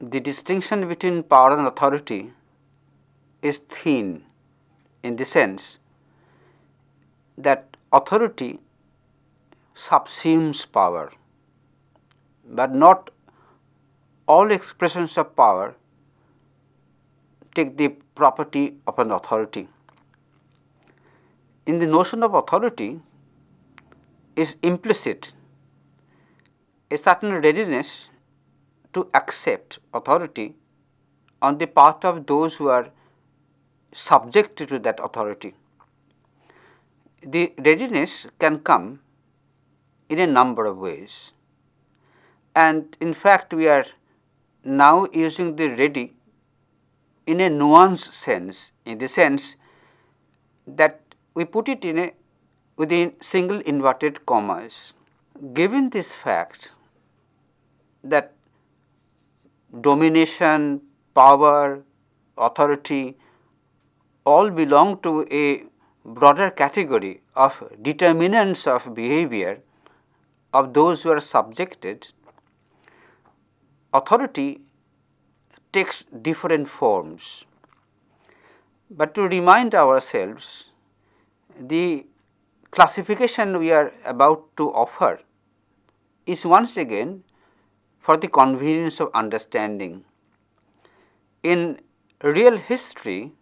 the distinction between power and authority is thin, in the sense that authority subsumes power, but not all expressions of power take the property of an authority. In the notion of authority is implicit a certain readiness to accept authority on the part of those who are subjected to that authority. The readiness can come in a number of ways, and in fact we are now using the ready in a nuanced sense, in the sense that we put it in a within single inverted commas. Given this fact that domination, power, authority all belong to a broader category of determinants of behavior of those who are subjected, authority takes different forms. But to remind ourselves, the classification we are about to offer is once again for the convenience of understanding. In real history,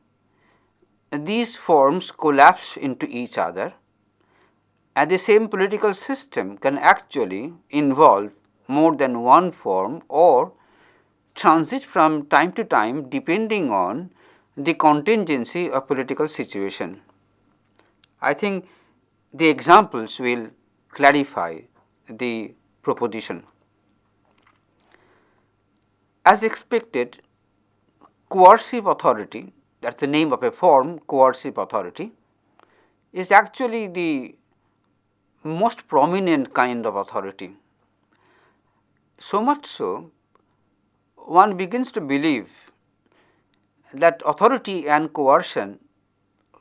these forms collapse into each other, and the same political system can actually involve more than one form or transit from time to time depending on the contingency of political situation. I think the examples will clarify the proposition. As expected, coercive authority, that is the name of a form, coercive authority, is actually the most prominent kind of authority. So much so, one begins to believe that authority and coercion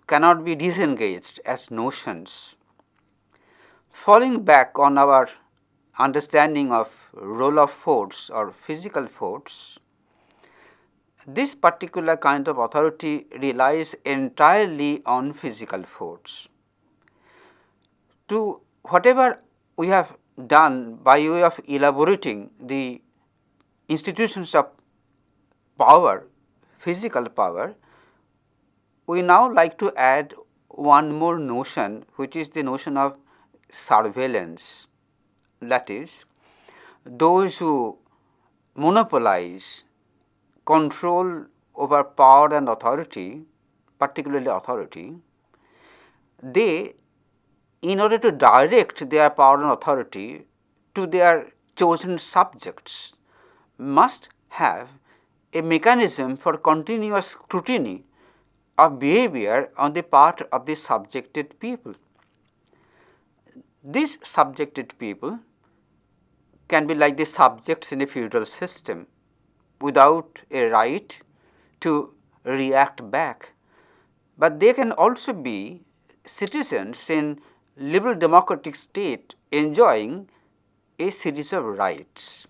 cannot be disengaged as notions. Falling back on our understanding of role of force or physical force, this particular kind of authority relies entirely on physical force. To whatever we have done by way of elaborating the institutions of power, physical power, we now like to add one more notion, which is the notion of surveillance. That is, those who monopolize control over power and authority, particularly authority, they, in order to direct their power and authority to their chosen subjects, must have a mechanism for continuous scrutiny of behavior on the part of the subjected people. These subjected people can be like the subjects in a feudal system without a right to react back, but they can also be citizens in liberal democratic state enjoying a series of rights.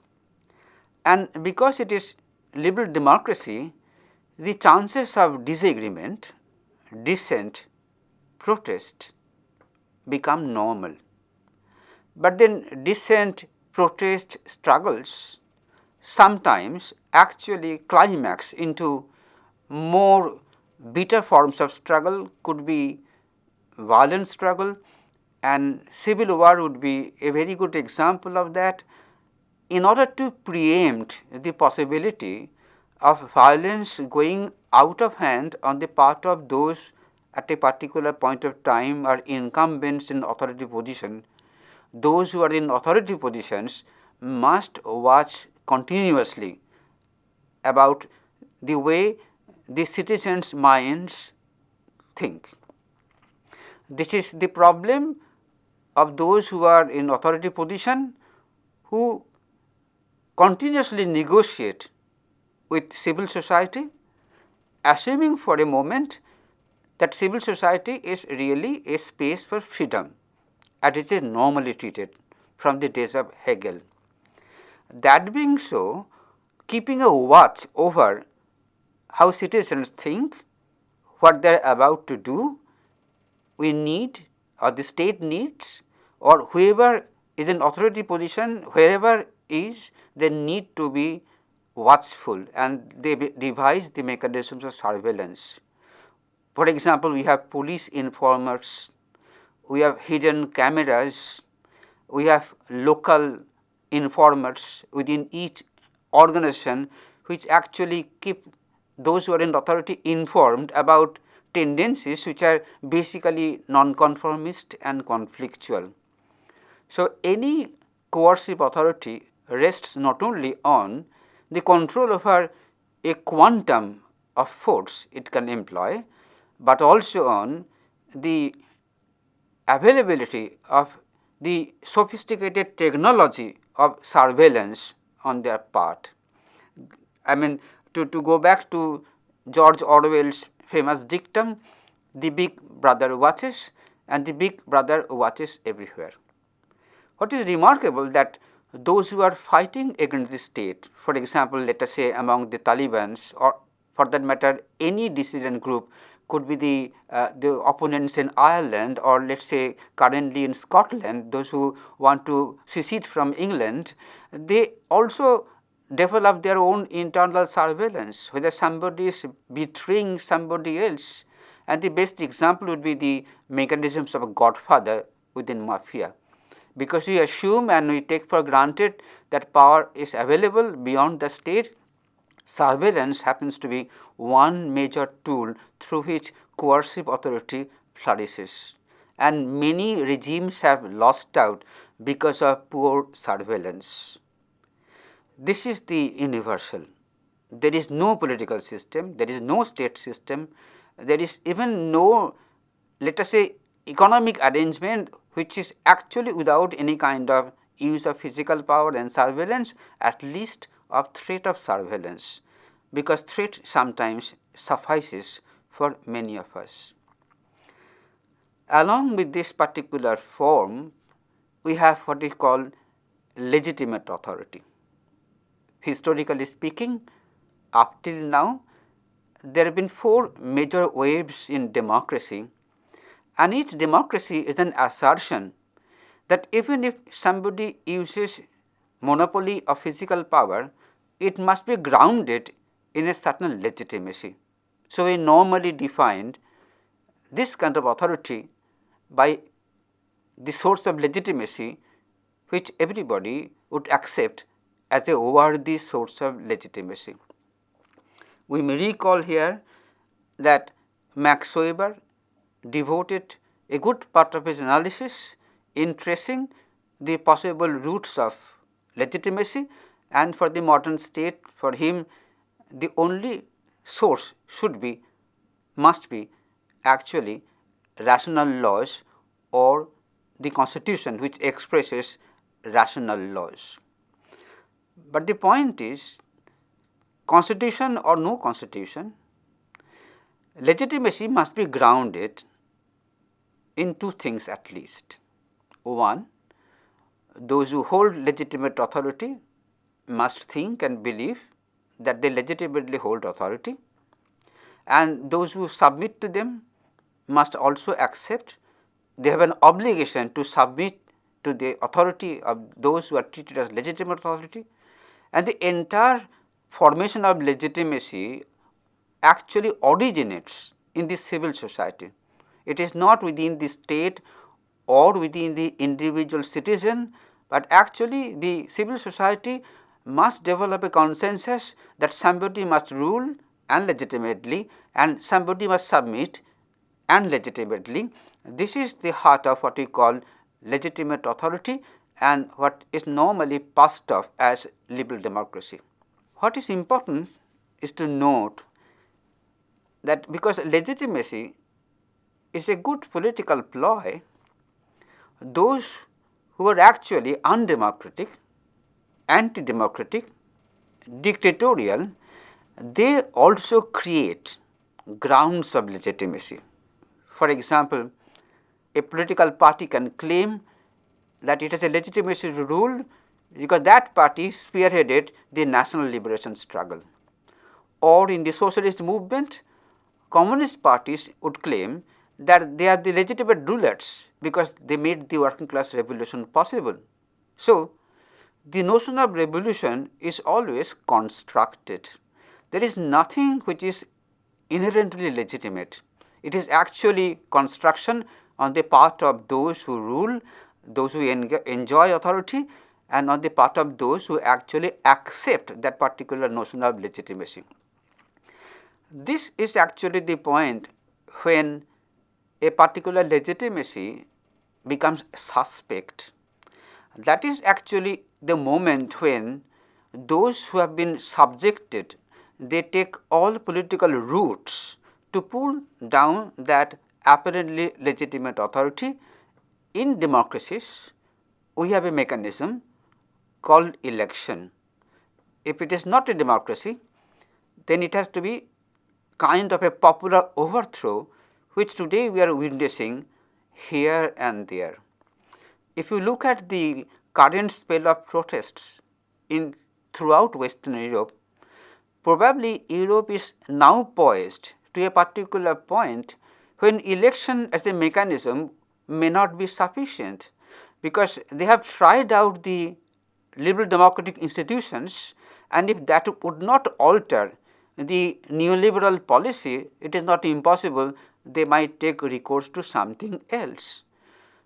And because it is liberal democracy, the chances of disagreement, dissent, protest become normal. But then dissent, protest, struggles sometimes actually climax into more bitter forms of struggle, could be violent struggle, and civil war would be a very good example of that. In order to preempt the possibility of violence going out of hand on the part of those at a particular point of time are incumbents in authority position, those who are in authority positions must watch continuously about the way the citizens' minds think. This is the problem of those who are in authority position, who continuously negotiate with civil society, assuming for a moment that civil society is really a space for freedom, as it is normally treated from the days of Hegel. That being so, keeping a watch over how citizens think, what they are about to do, we need or the state needs, or whoever is in authority position, wherever is, they need to be watchful and they devise the mechanisms of surveillance. For example, we have police informers, we have hidden cameras, we have local informers within each organization which actually keep those who are in authority informed about tendencies which are basically non-conformist and conflictual. So, any coercive authority rests not only on the control over a quantum of force it can employ, but also on the availability of the sophisticated technology of surveillance on their part. I mean, to go back to George Orwell's famous dictum, the big brother watches and the big brother watches everywhere. What is remarkable that those who are fighting against the state, for example, let us say among the Talibans, or for that matter any dissident group, could be the opponents in Ireland, or let us say currently in Scotland, those who want to secede from England, they also develop their own internal surveillance, whether somebody is betraying somebody else. And the best example would be the mechanisms of a godfather within mafia, because we assume and we take for granted that power is available beyond the state. Surveillance happens to be one major tool through which coercive authority flourishes, and many regimes have lost out because of poor surveillance. This is the universal. There is no political system, there is no state system, there is even no, let us say, economic arrangement which is actually without any kind of use of physical power and surveillance, at least of threat of surveillance, because threat sometimes suffices for many of us. Along with this particular form, we have what is called legitimate authority. Historically speaking, up till now, there have been four major waves in democracy, and each democracy is an assertion that even if somebody uses monopoly of physical power, it must be grounded in a certain legitimacy. So, we normally defined this kind of authority by the source of legitimacy which everybody would accept as a worthy source of legitimacy. We may recall here that Max Weber devoted a good part of his analysis in tracing the possible roots of legitimacy, and for the modern state, for him the only source must be actually rational laws or the constitution which expresses rational laws. But the point is, constitution or no constitution, legitimacy must be grounded in two things at least. One, those who hold legitimate authority must think and believe that they legitimately hold authority, and those who submit to them must also accept they have an obligation to submit to the authority of those who are treated as legitimate authority, and the entire formation of legitimacy actually originates in the civil society. It is not within the state or within the individual citizen, but actually the civil society must develop a consensus that somebody must rule and legitimately and somebody must submit and legitimately. This is the heart of what we call legitimate authority and what is normally passed off as liberal democracy. What is important is to note that because legitimacy is a good political ploy, those who are actually undemocratic, anti-democratic, dictatorial, they also create grounds of legitimacy. For example, a political party can claim that it has a legitimacy to rule because that party spearheaded the national liberation struggle. Or in the socialist movement, communist parties would claim that they are the legitimate rulers because they made the working class revolution possible. So, the notion of revolution is always constructed. There is nothing which is inherently legitimate. It is actually construction on the part of those who rule, those who enjoy authority, and on the part of those who actually accept that particular notion of legitimacy. This is actually the point when a particular legitimacy becomes suspect. That is actually the moment when those who have been subjected, they take all political routes to pull down that apparently legitimate authority. In democracies, we have a mechanism called election. If it is not a democracy, then it has to be kind of a popular overthrow, which today we are witnessing here and there. If you look at the current spell of protests in throughout Western Europe, probably Europe is now poised to a particular point when election as a mechanism may not be sufficient, because they have tried out the liberal democratic institutions, and if that would not alter the neoliberal policy, it is not impossible they might take recourse to something else.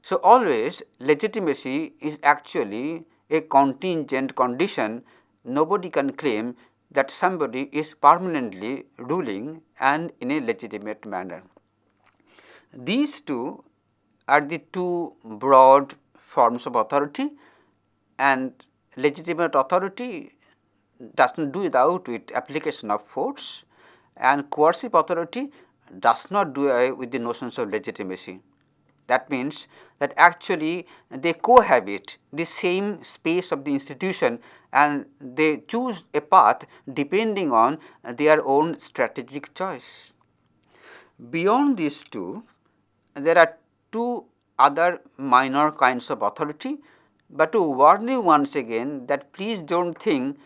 So, always legitimacy is actually a contingent condition. Nobody can claim that somebody is permanently ruling and in a legitimate manner. These two are the two broad forms of authority, and legitimate authority does not do without with application of force, and coercive authority does not do away with the notions of legitimacy. That means that actually they cohabit the same space of the institution, and they choose a path depending on their own strategic choice. Beyond these two, there are two other minor kinds of authority, but to warn you once again that please do not think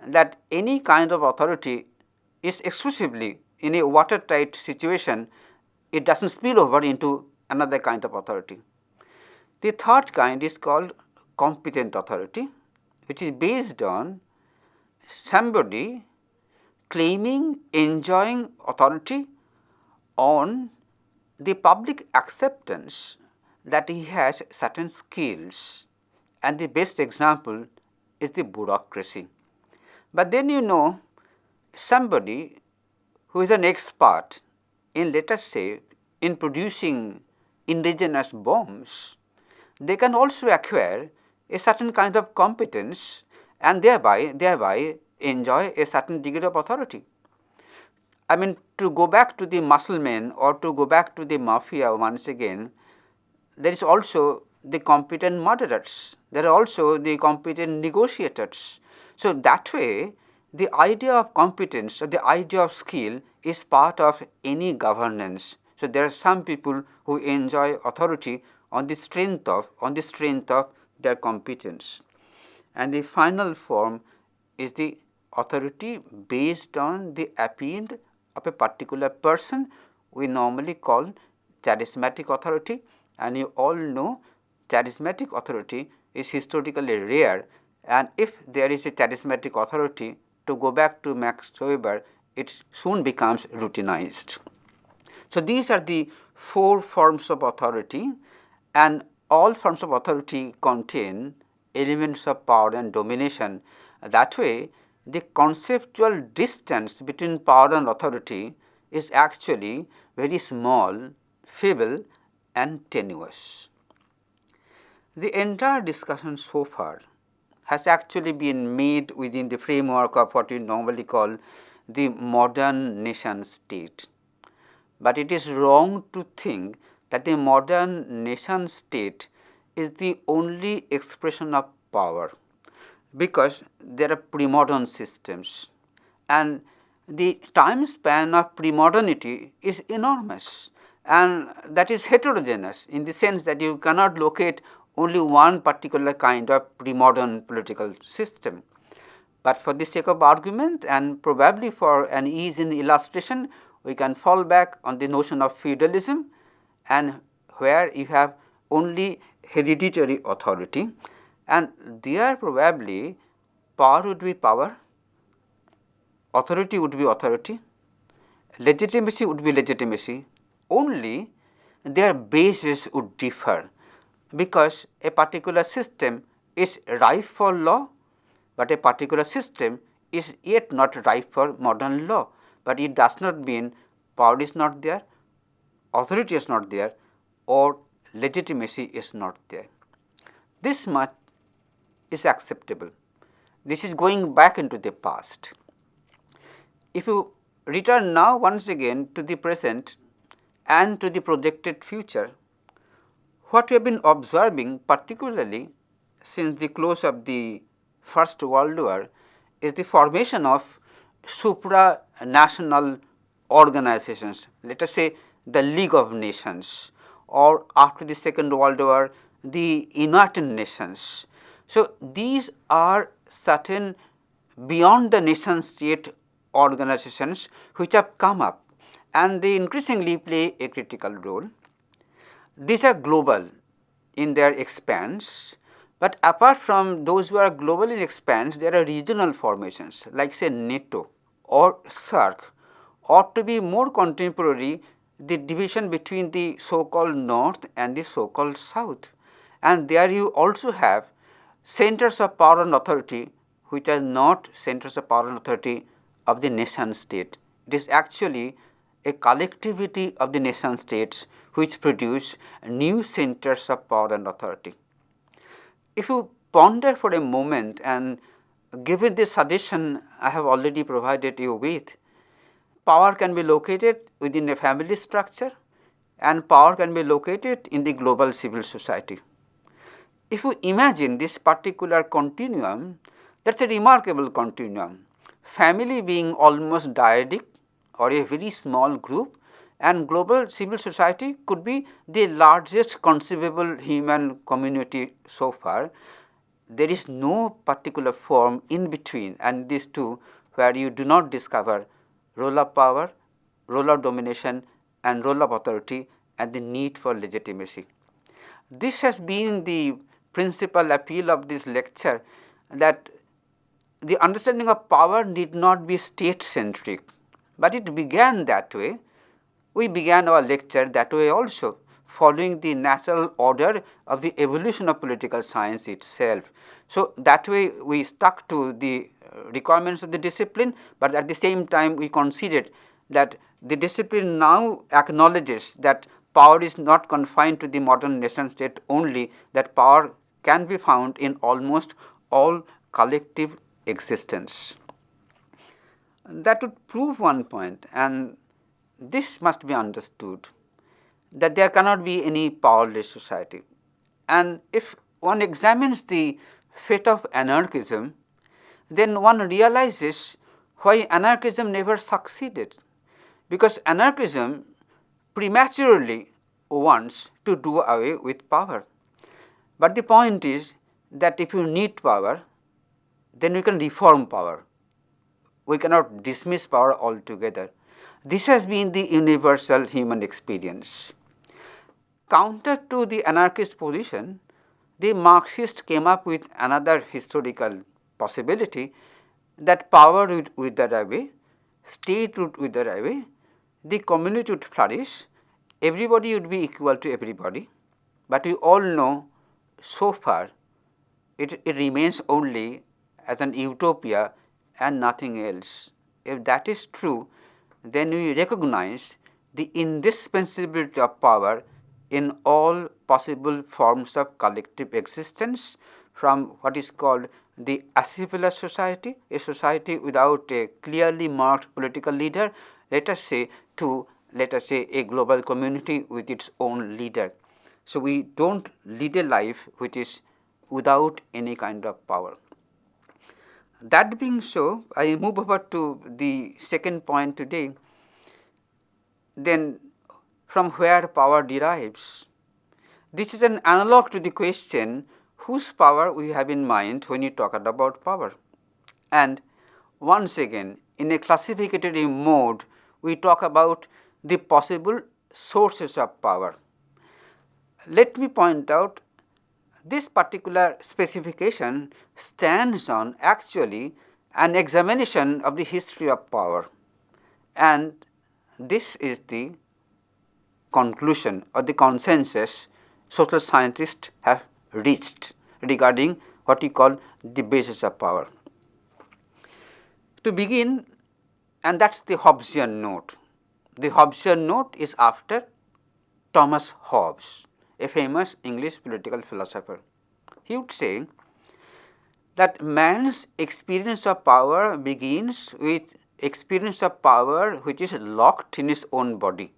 that any kind of authority is exclusively in a watertight situation, it does not spill over into another kind of authority. The third kind is called competent authority, which is based on somebody claiming, enjoying authority on the public acceptance that he has certain skills, and the best example is the bureaucracy. But then somebody who is an expert in, let us say, in producing indigenous bombs, they can also acquire a certain kind of competence and thereby enjoy a certain degree of authority. I mean, to go back to the muscle men or to go back to the mafia once again, there is also the competent murderers, there are also the competent negotiators. So, that way the idea of competence or the idea of skill is part of any governance. So, there are some people who enjoy authority on the strength of their competence. And the final form is the authority based on the appeal of a particular person, we normally call charismatic authority, and you all know charismatic authority is historically rare, and if there is a charismatic authority, to go back to Max Weber, it soon becomes routinized. So, these are the four forms of authority, and all forms of authority contain elements of power and domination. That way, the conceptual distance between power and authority is actually very small, feeble, and tenuous. The entire discussion so far has actually been made within the framework of what we normally call the modern nation state. But it is wrong to think that the modern nation state is the only expression of power, because there are pre-modern systems, and the time span of pre-modernity is enormous, and that is heterogeneous in the sense that you cannot locate only one particular kind of pre-modern political system. But for the sake of argument and probably for an ease in illustration, we can fall back on the notion of feudalism, and where you have only hereditary authority, and there probably power would be power, authority would be authority, legitimacy would be legitimacy, only their bases would differ, because a particular system is ripe for law, but a particular system is yet not ripe for modern law. But it does not mean power is not there, authority is not there, or legitimacy is not there. This much is acceptable. This is going back into the past. If you return now once again to the present and to the projected future, what we have been observing, particularly since the close of the First World War, is the formation of supranational organizations, let us say the League of Nations, or after the Second World War the United Nations. So, these are certain beyond the nation state organizations which have come up, and they increasingly play a critical role. These are global in their expanse, but apart from those who are global in expanse, there are regional formations like say NATO or SAARC, or to be more contemporary, the division between the so called North and the so called South. And there you also have centers of power and authority which are not centers of power and authority of the nation state. It is actually a collectivity of the nation states which produce new centers of power and authority. If you ponder for a moment, and given the suggestion I have already provided you with, power can be located within a family structure and power can be located in the global civil society. If you imagine this particular continuum, that is a remarkable continuum, family being almost dyadic or a very small group, and global civil society could be the largest conceivable human community so far. There is no particular form in between and these two where you do not discover role of power, role of domination and role of authority and the need for legitimacy. This has been the principal appeal of this lecture, that the understanding of power need not be state centric, but it began that way. We began our lecture that way also, following the natural order of the evolution of political science itself. So, that way we stuck to the requirements of the discipline, but at the same time we considered that the discipline now acknowledges that power is not confined to the modern nation state only, that power can be found in almost all collective existence. That would prove one point, and this must be understood, that there cannot be any powerless society. And if one examines the fate of anarchism, then one realizes why anarchism never succeeded, because anarchism prematurely wants to do away with power. But the point is that if you need power, then we can reform power. We cannot dismiss power altogether. This has been the universal human experience. Counter to the anarchist position, the Marxists came up with another historical possibility, that power would wither away, state would wither away, the community would flourish, everybody would be equal to everybody. But we all know so far it remains only as an utopia and nothing else. If that is true, then we recognize the indispensability of power in all possible forms of collective existence, from what is called the acivilized society, a society without a clearly marked political leader, let us say, to a global community with its own leader. So, we do not lead a life which is without any kind of power. That being so, I move over to the second point today. Then from where power derives? This is an analog to the question whose power we have in mind when you talk about power. And once again, in a classificatory mode, we talk about the possible sources of power. Let me point out this particular specification stands on actually an examination of the history of power, and this is the conclusion or the consensus social scientists have reached regarding what we call the basis of power. To begin, and that is the Hobbesian note. The Hobbesian note is after Thomas Hobbes, a famous English political philosopher. He would say that man's experience of power begins with experience of power which is locked in his own body.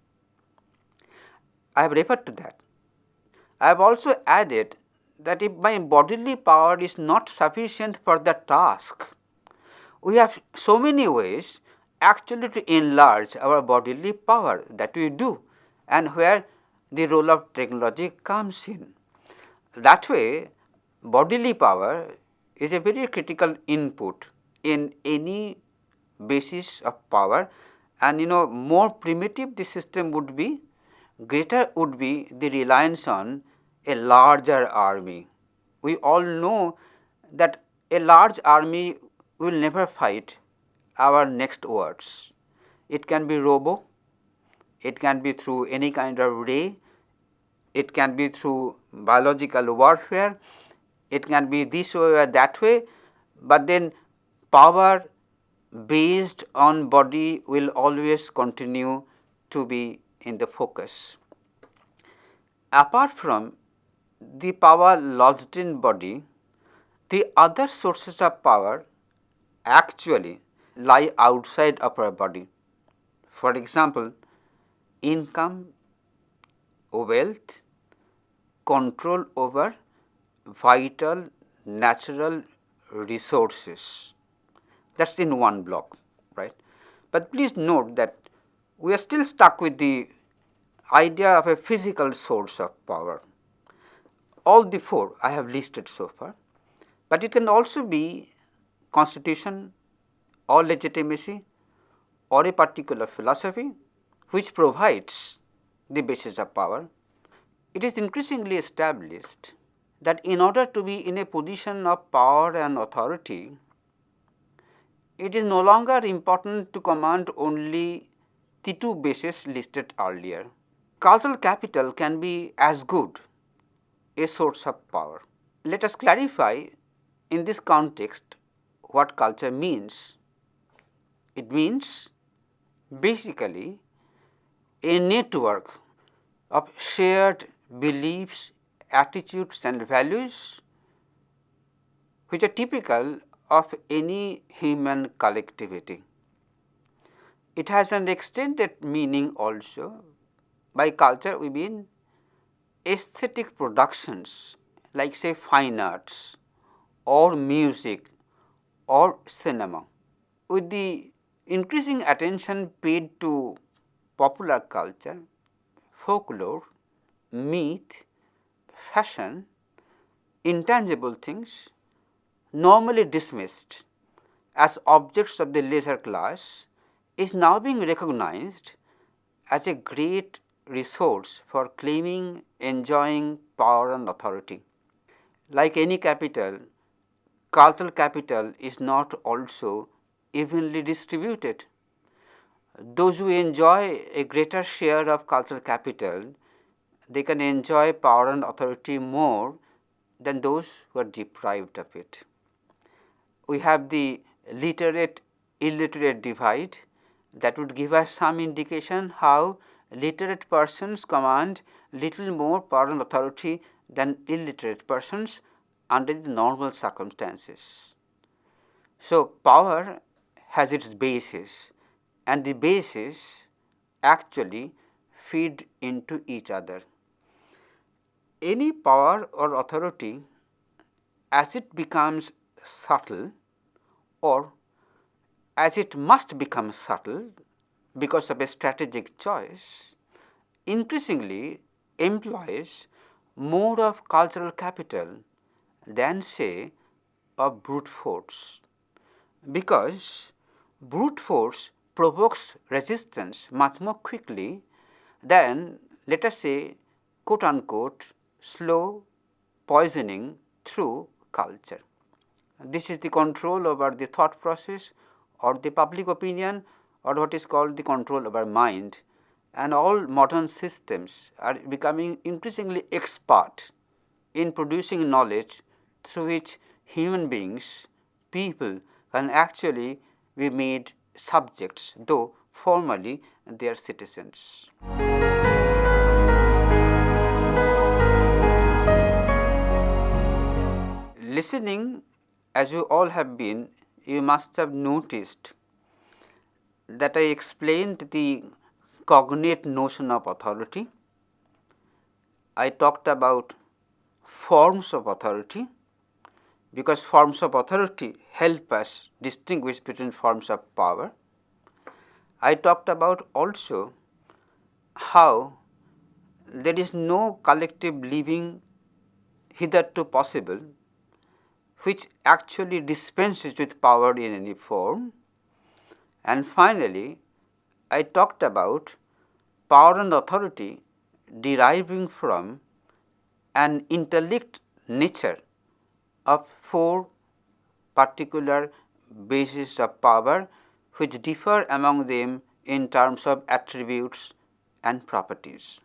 I have referred to that. I have also added that if my bodily power is not sufficient for the task, we have so many ways actually to enlarge our bodily power that we do, and where the role of technology comes in. That way, bodily power is a very critical input in any basis of power, and more primitive the system would be, greater would be the reliance on a larger army. We all know that a large army will never fight our next wars. It can be robo, it can be through any kind of ray, it can be through biological warfare, it can be this way or that way, but then power based on body will always continue to be in the focus. Apart from the power lodged in body, the other sources of power actually lie outside of our body. For example, income, wealth, control over vital natural resources. That is in one block, right. But please note that we are still stuck with the idea of a physical source of power. All the four I have listed so far, but it can also be constitution or legitimacy or a particular philosophy which provides the basis of power. It is increasingly established that in order to be in a position of power and authority, it is no longer important to command only the two bases listed earlier. Cultural capital can be as good a source of power. Let us clarify in this context what culture means. It means basically a network of shared beliefs, attitudes and values which are typical of any human collectivity. It has an extended meaning also. By culture we mean aesthetic productions like say fine arts or music or cinema. With the increasing attention paid to popular culture, folklore, myth, fashion, intangible things normally dismissed as objects of the leisure class is now being recognized as a great resource for claiming, enjoying power and authority. Like any capital, cultural capital is not also evenly distributed. Those who enjoy a greater share of cultural capital, they can enjoy power and authority more than those who are deprived of it. We have the literate illiterate divide that would give us some indication how literate persons command little more power and authority than illiterate persons under the normal circumstances. So, power has its basis, and the bases actually feed into each other. Any power or authority, as it becomes subtle or as it must become subtle because of a strategic choice, increasingly employs more of cultural capital than, say, of brute force, because brute force provokes resistance much more quickly than, let us say, quote unquote, slow poisoning through culture. This is the control over the thought process or the public opinion, or what is called the control over mind, and all modern systems are becoming increasingly expert in producing knowledge through which human beings, people, can actually be made subjects, though formally they are citizens. Listening, as you all have been, you must have noticed that I explained the cognate notion of authority. I talked about forms of authority, because forms of authority help us distinguish between forms of power. I talked about also how there is no collective living hitherto possible which actually dispenses with power in any form. And finally, I talked about power and authority deriving from an intellect nature of four particular bases of power which differ among them in terms of attributes and properties.